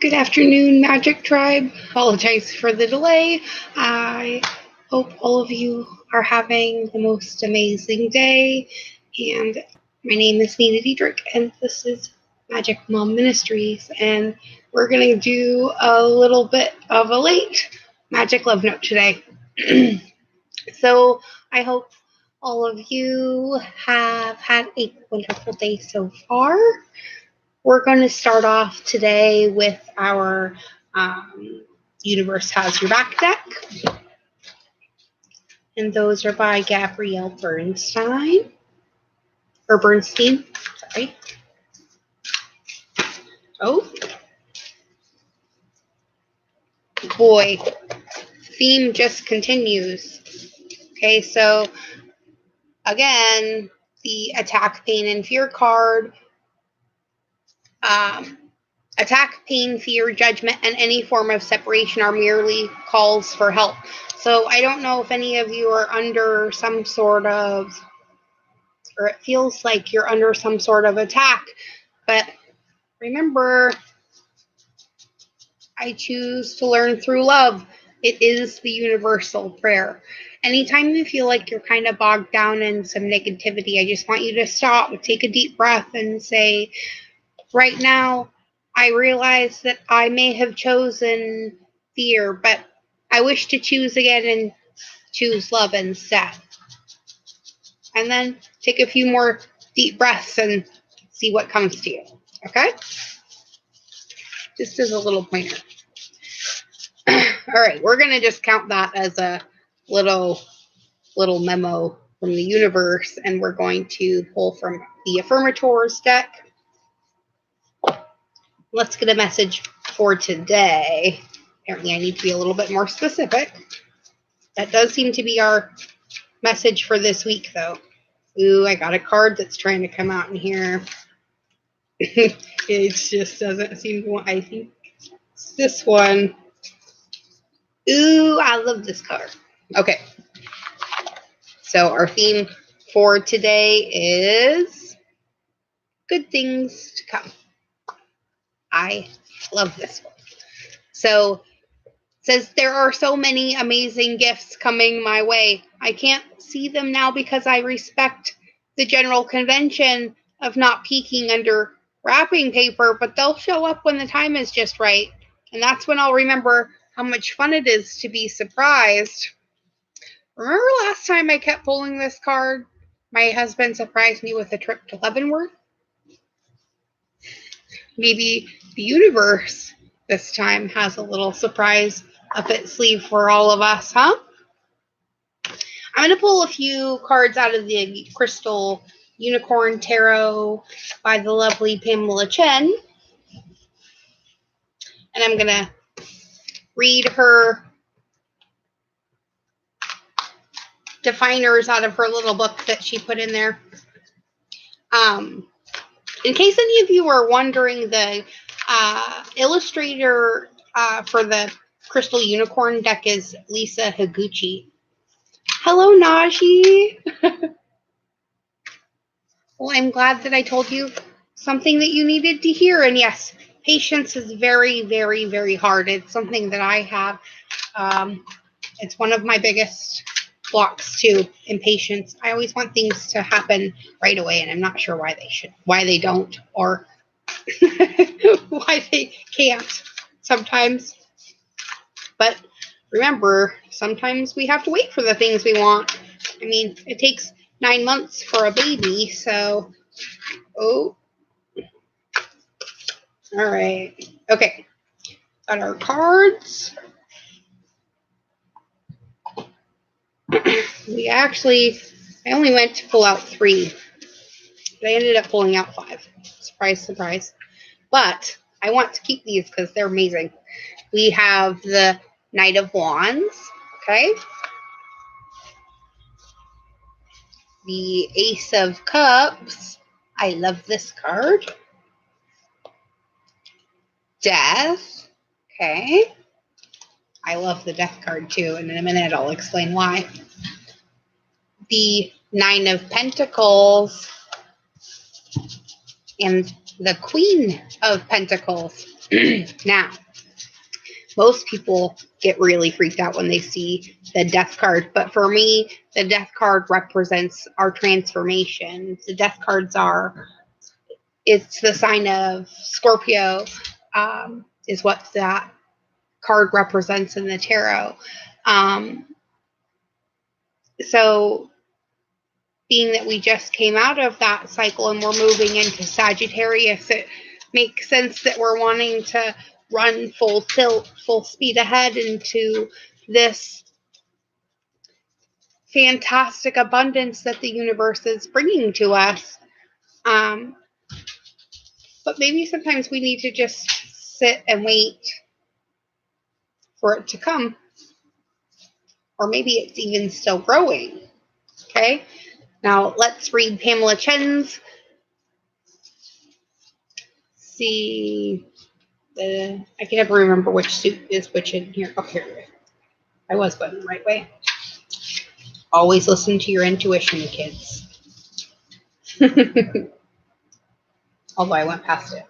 Good afternoon, Magic Tribe. Apologize for the delay. I hope all of you are having the most amazing day. And my name is Nina Diedrich, and this is Magic Mom Ministries. And we're going to do a little bit of a late Magic Love Note today. So I hope all of you have had a wonderful day so far. We're going to start off today with our Universe Has Your Back deck. And those are by Gabrielle Bernstein. Or Bernstein, sorry. Oh. Boy, theme just continues. Okay, so again, the Attack, Pain, and Fear card. Attack, pain, fear, judgment, and any form of separation are merely calls for help. So I don't know if any of you are under some sort of, or it feels like you're under some sort of attack. But remember, I choose to learn through love. It is the universal prayer. Anytime you feel like you're kind of bogged down in some negativity, I just want you to stop, take a deep breath, and say, right now, I realize that I may have chosen fear, but I wish to choose again and choose love instead. And then take a few more deep breaths and see what comes to you. Okay? Just as a little pointer. All right, we're going to just count that as a little memo from the universe, and we're going to pull from the Affirmators deck. Let's get a message for today. Apparently I need to be a little bit more specific. That does seem to be our message for this week, though. Ooh, I got a card that's trying to come out in here. It just doesn't seem to want, I think it's this one. Ooh, I love this card. Okay. So our theme for today is good things to come. I love this one. So it says there are so many amazing gifts coming my way. I can't see them now because I respect the general convention of not peeking under wrapping paper, but they'll show up when the time is just right. And that's when I'll remember how much fun it is to be surprised. Remember last time I kept pulling this card? My husband surprised me with a trip to Leavenworth. Maybe the universe this time has a little surprise up its sleeve for all of us, huh? I'm going to pull a few cards out of the Crystal Unicorn Tarot by the lovely Pamela Chen. And I'm going to read her definers out of her little book that she put in there. In case any of you are wondering, the illustrator for the Crystal Unicorn deck is Lisa Higuchi. Hello, Naji. Well, I'm glad that I told you something that you needed to hear. And yes, patience is very, very, very hard. It's something that I have. It's one of my biggest blocks too, impatience. I always want things to happen right away, and I'm not sure why they don't, or why they can't sometimes. But remember, sometimes we have to wait for the things we want. I mean, it takes 9 months for a baby, so, oh. All right. Okay. Got our cards. I only went to pull out 3. But I ended up pulling out 5. Surprise, surprise. But I want to keep these because they're amazing. We have the Knight of Wands. Okay. The Ace of Cups. I love this card. Death. Okay. I love the Death card too, and in a minute I'll explain why. The Nine of Pentacles and the Queen of Pentacles. Now, most people get really freaked out when they see the death card, but for me, the death card represents our transformation. The death cards it's the sign of Scorpio, is what that card represents in the tarot. So being that we just came out of that cycle and we're moving into Sagittarius, it makes sense that we're wanting to run full tilt, full speed ahead into this fantastic abundance that the universe is bringing to us. But maybe sometimes we need to just sit and wait for it to come. Or maybe it's even still growing. Okay? Now let's read Pamela Chen's. See, I can never remember which suit is which in here. Oh, here. I was going the right way. Always listen to your intuition, kids. Although I went past it.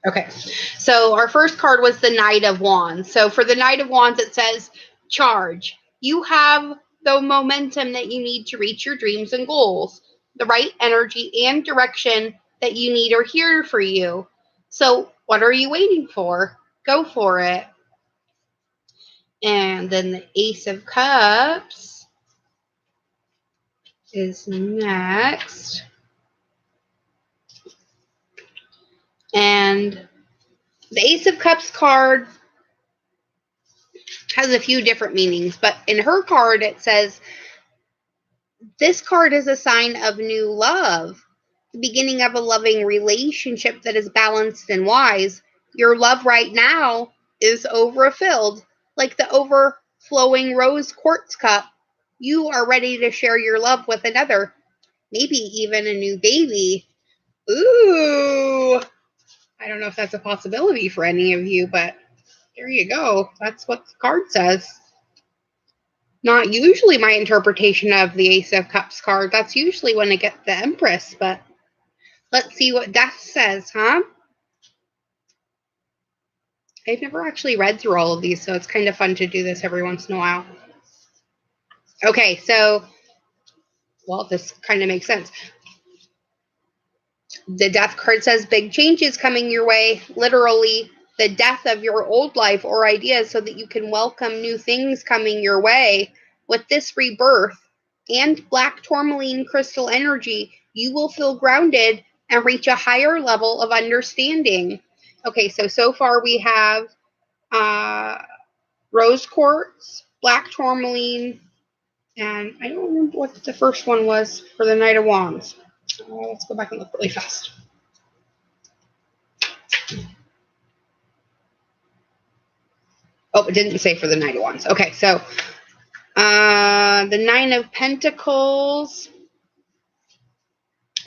Okay, so our first card was the Knight of Wands. So for the Knight of Wands, it says, charge. You have the momentum that you need to reach your dreams and goals. The right energy and direction that you need are here for you. So what are you waiting for? Go for it. And then the Ace of Cups is next. And the Ace of Cups card has a few different meanings, but in her card it says, this card is a sign of new love, the beginning of a loving relationship that is balanced and wise. Your love right now is overfilled, like the overflowing rose quartz cup. You are ready to share your love with another, maybe even a new baby. Ooh, I don't know if that's a possibility for any of you, but there you go. That's what the card says. Not usually my interpretation of the Ace of Cups card. That's usually when I get the Empress, but let's see what Death says, huh? I've never actually read through all of these, so it's kind of fun to do this every once in a while. Okay, so, well, this kind of makes sense. The Death card says big changes coming your way, literally the death of your old life or ideas so that you can welcome new things coming your way. With this rebirth and black tourmaline crystal energy, you will feel grounded and reach a higher level of understanding. Okay, so far we have rose quartz, black tourmaline, and I don't remember what the first one was for the Knight of Wands. Let's go back and look really fast. Oh, it didn't say for the Knight of Wands. Okay, so the Nine of Pentacles.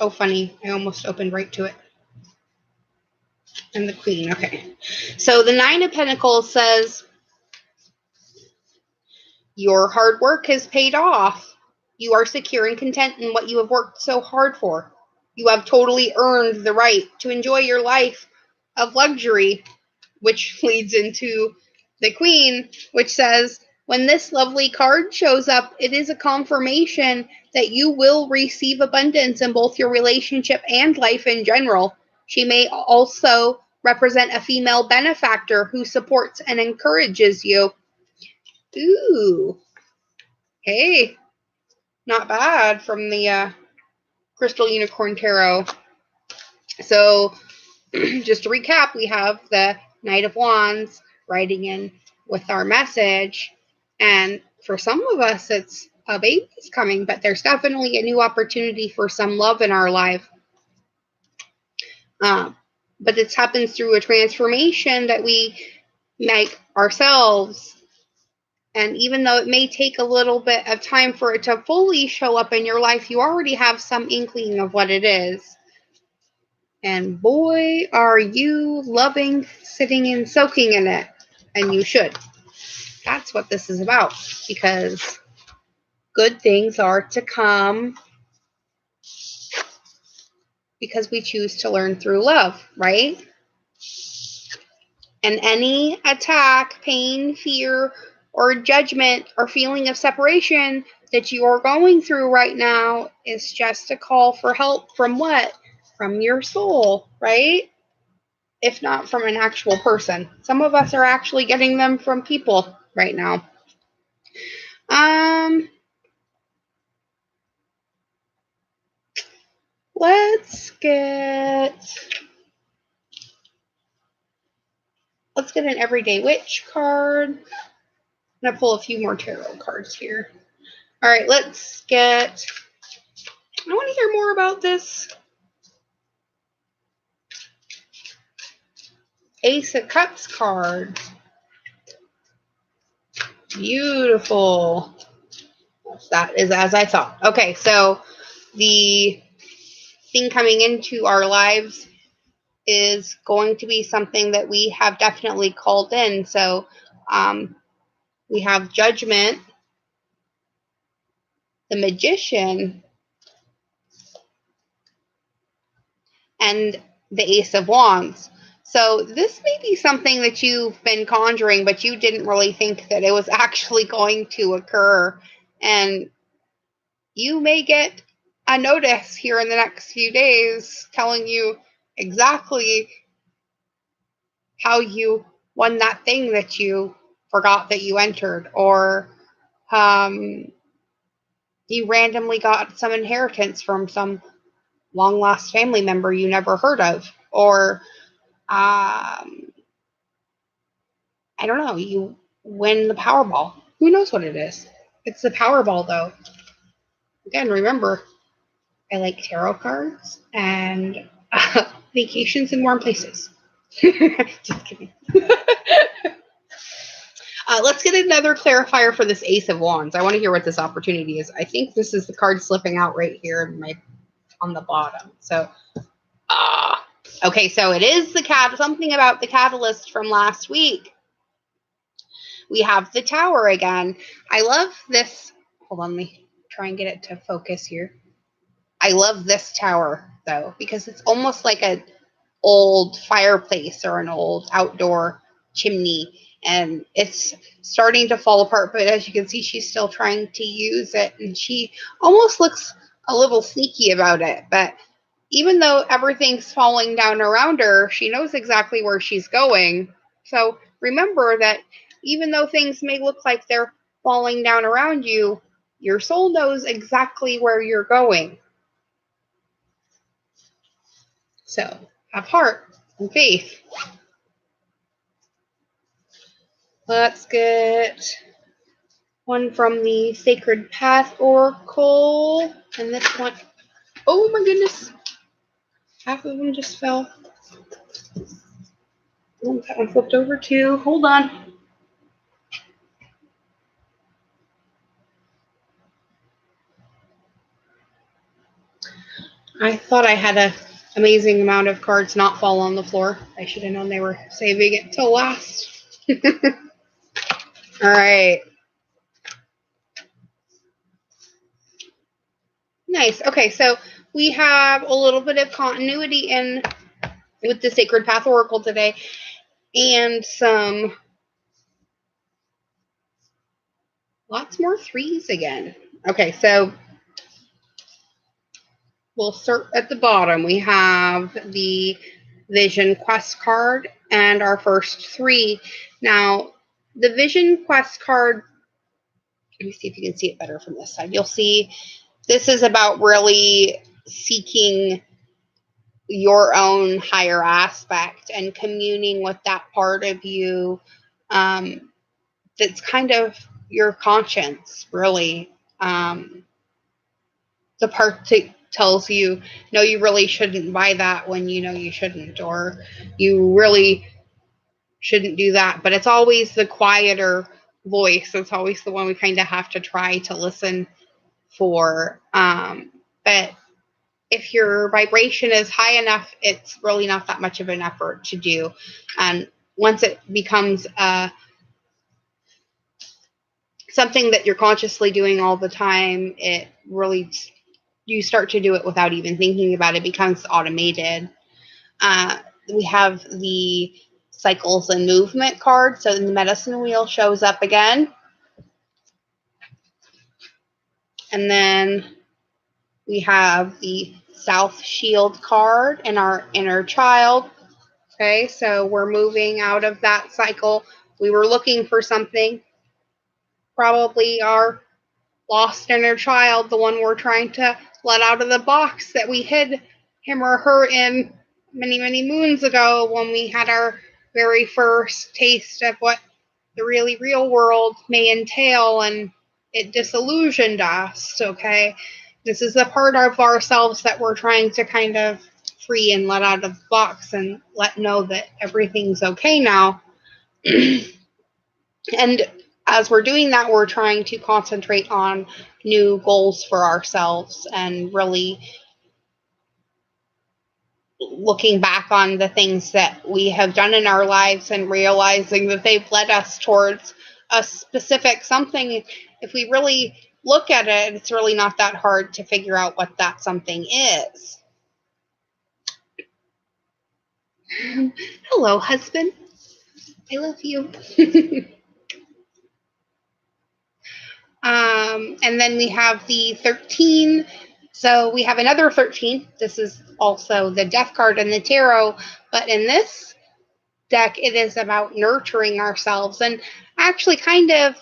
Oh, funny. I almost opened right to it. And the Queen. Okay. So the Nine of Pentacles says, your hard work has paid off. You are secure and content in what you have worked so hard for. You have totally earned the right to enjoy your life of luxury, which leads into the Queen, which says, when this lovely card shows up, it is a confirmation that you will receive abundance in both your relationship and life in general. She may also represent a female benefactor who supports and encourages you. Ooh. Hey, not bad from the Crystal Unicorn Tarot. So, just to recap, we have the Knight of Wands writing in with our message. And for some of us, it's a baby's coming, but there's definitely a new opportunity for some love in our life. But this happens through a transformation that we make ourselves. And even though it may take a little bit of time for it to fully show up in your life, you already have some inkling of what it is. And boy, are you loving sitting and soaking in it. And you should. That's what this is about. Because good things are to come because we choose to learn through love, right? And any attack, pain, fear, or judgment or feeling of separation that you are going through right now is just a call for help from what? From your soul, right? If not from an actual person. Some of us are actually getting them from people right now. Let's get an everyday witch card. I'm gonna pull a few more tarot cards here. All right, let's get. I want to hear more about this Ace of Cups card. Beautiful. That is as I thought. Okay, so the thing coming into our lives is going to be something that we have definitely called in. So we have Judgment, the Magician, and the Ace of Wands. So this may be something that you've been conjuring, but you didn't really think that it was actually going to occur. And you may get a notice here in the next few days telling you exactly how you won that thing that you forgot that you entered, or you randomly got some inheritance from some long lost family member you never heard of, or I don't know, you win the Powerball. Who knows what it is? It's the Powerball, though. Again, remember, I like tarot cards and vacations in warm places. Just kidding. Let's get another clarifier for this Ace of Wands. I want to hear what this opportunity is. I think this is the card slipping out right here on the bottom. So, okay, so it is something about the catalyst from last week. We have the Tower again. I love this. Hold on, let me try and get it to focus here. I love this tower, though, because it's almost like an old fireplace or an old outdoor chimney. And it's starting to fall apart, but as you can see, she's still trying to use it. And she almost looks a little sneaky about it. But even though everything's falling down around her, she knows exactly where she's going. So remember that even though things may look like they're falling down around you, your soul knows exactly where you're going. So have heart and faith. Let's get one from the Sacred Path Oracle. And this one, oh my goodness, half of them just fell. Oh, that one flipped over too. Hold on. I thought I had an amazing amount of cards not fall on the floor. I should have known they were saving it till last. All right. Nice. Okay, so we have a little bit of continuity with the Sacred Path Oracle today, and lots more threes again. Okay, so we'll start at the bottom. We have the Vision Quest card and our first three. Now, the Vision Quest card, let me see if you can see it better from this side. You'll see this is about really seeking your own higher aspect and communing with that part of you that's kind of your conscience, really. The part that tells you, no, you really shouldn't buy that when you know you shouldn't, or you really shouldn't do that. But it's always the quieter voice. It's always the one we kind of have to try to listen for. But if your vibration is high enough, it's really not that much of an effort to do. And once it becomes something that you're consciously doing all the time, it really, you start to do it without even thinking about it. It becomes automated. We have the cycles and movement card. So the medicine wheel shows up again. And then we have the South Shield card and our inner child. Okay, so we're moving out of that cycle. We were looking for something, probably our lost inner child, the one we're trying to let out of the box that we hid him or her in many, many moons ago when we had our very first taste of what the really real world may entail, and it disillusioned us, okay? This is the part of ourselves that we're trying to kind of free and let out of the box and let know that everything's okay now. And as we're doing that, we're trying to concentrate on new goals for ourselves and really looking back on the things that we have done in our lives and realizing that they've led us towards a specific something. If we really look at it, it's really not that hard to figure out what that something is. Hello, husband. I love you. And then we have the 13. So we have another 13. This is also the death card in the tarot. But in this deck, it is about nurturing ourselves. And actually, kind of,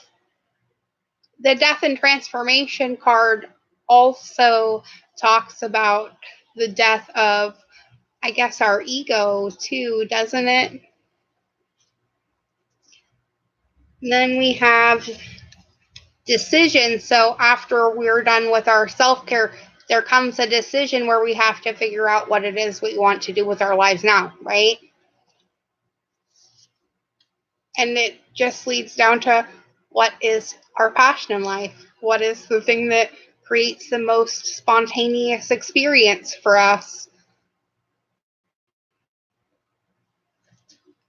the death and transformation card also talks about the death of, I guess, our ego too, doesn't it? And then we have decision. So after we're done with our self-care, there comes a decision where we have to figure out what it is we want to do with our lives now, right? And it just leads down to what is our passion in life? What is the thing that creates the most spontaneous experience for us?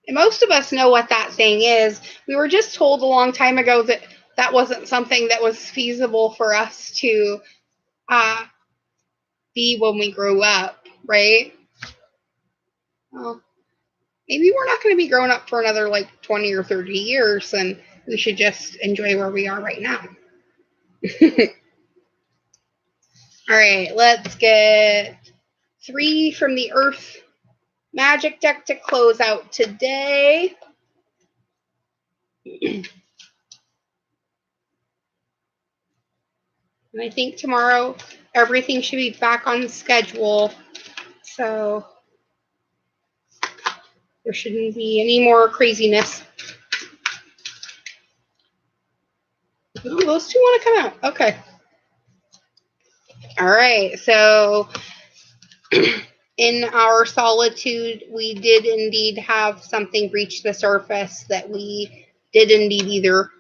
And most of us know what that thing is. We were just told a long time ago that that wasn't something that was feasible for us to be when we grew up, right? Well, maybe we're not going to be growing up for another like 20 or 30 years, and we should just enjoy where we are right now. All right, let's get 3 from the Earth Magic deck to close out today. And I think tomorrow everything should be back on schedule. So there shouldn't be any more craziness. Ooh, those two want to come out. Okay. All right. So in our solitude, we did indeed have something breach the surface that we did indeed either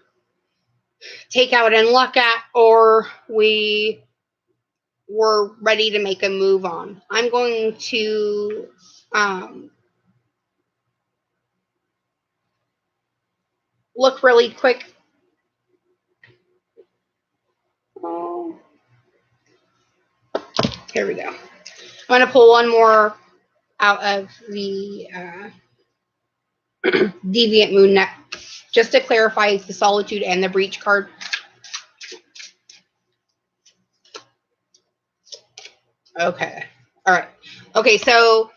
take out and look at, or we were ready to make a move on. I'm going to look really quick. Oh, here we go. I'm going to pull one more out of the Deviant Moon Net, just to clarify the Solitude and the Breach card. Okay. All right. Okay, so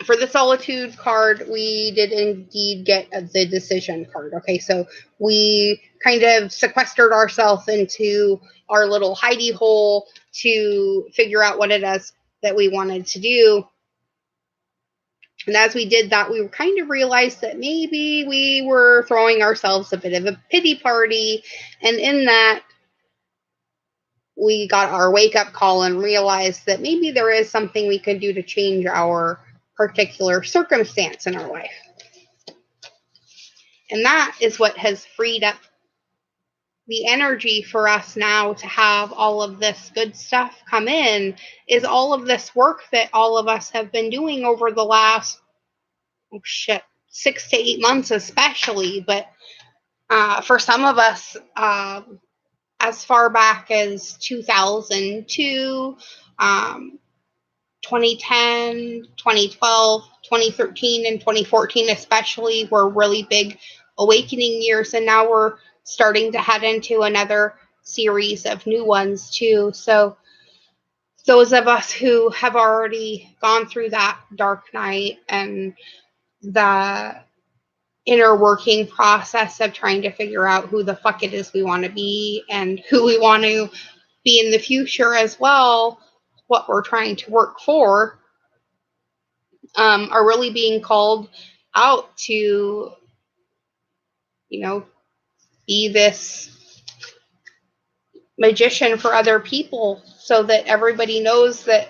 for the Solitude card, we did indeed get the Decision card. Okay, so we kind of sequestered ourselves into our little hidey hole to figure out what it is that we wanted to do. And as we did that, we kind of realized that maybe we were throwing ourselves a bit of a pity party. And in that, we got our wake-up call and realized that maybe there is something we could do to change our particular circumstance in our life. And that is what has freed up the energy for us now to have all of this good stuff come in, is all of this work that all of us have been doing over the last 6 to 8 months especially, but for some of us, as far back as 2002, 2010, 2012, 2013, and 2014 especially were really big awakening years, and now we're starting to head into another series of new ones too. So those of us who have already gone through that dark night and the inner working process of trying to figure out who the fuck it is we want to be and who we want to be in the future as well, what we're trying to work for, are really being called out to, be this magician for other people so that everybody knows that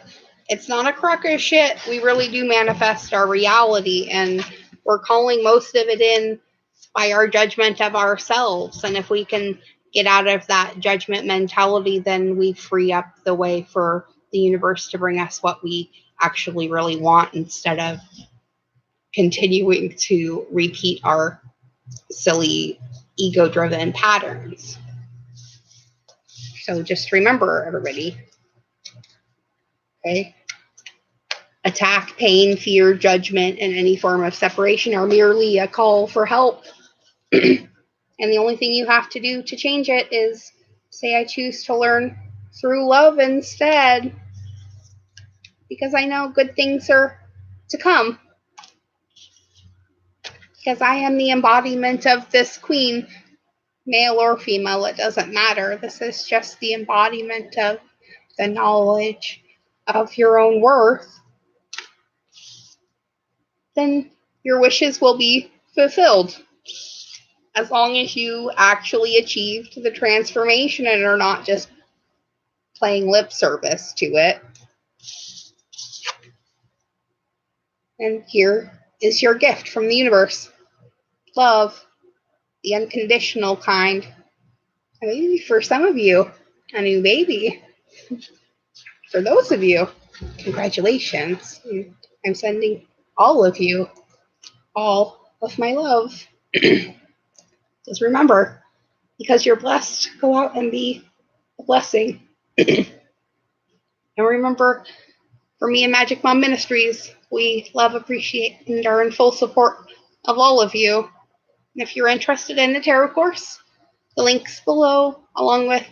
it's not a crock of shit. We really do manifest our reality, and we're calling most of it in by our judgment of ourselves. And if we can get out of that judgment mentality, then we free up the way for the universe to bring us what we actually really want, instead of continuing to repeat our silly ego-driven patterns. So just remember, everybody, okay? Attack, pain, fear, judgment, and any form of separation are merely a call for help. And the only thing you have to do to change it is say, I choose to learn through love instead, because I know good things are to come. Because I am the embodiment of this queen, male or female, it doesn't matter. This is just the embodiment of the knowledge of your own worth. Then your wishes will be fulfilled, as long as you actually achieved the transformation and are not just playing lip service to it. And here is your gift from the universe. Love, the unconditional kind. And maybe for some of you, a new baby. For those of you, congratulations. I'm sending all of you all of my love. Just remember, because you're blessed, go out and be a blessing. And remember, for me and Magic Mom Ministries, we love, appreciate, and are in full support of all of you. And if you're interested in the tarot course, the link's below, along with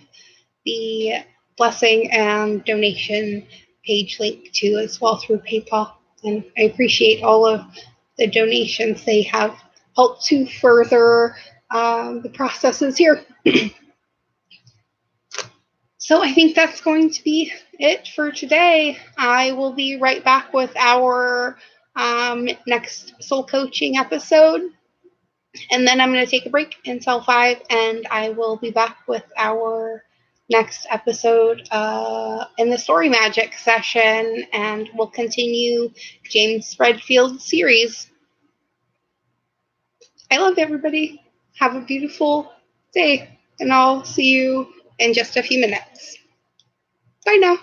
the blessing and donation page link too, as well, through PayPal. And I appreciate all of the donations. They have helped to further the processes here. So I think that's going to be it for today. I will be right back with our next soul coaching episode. And then I'm going to take a break until 5, and I will be back with our next episode in the Story Magic session, and we'll continue James Redfield's series. I love everybody. Have a beautiful day, and I'll see you in just a few minutes. Bye now.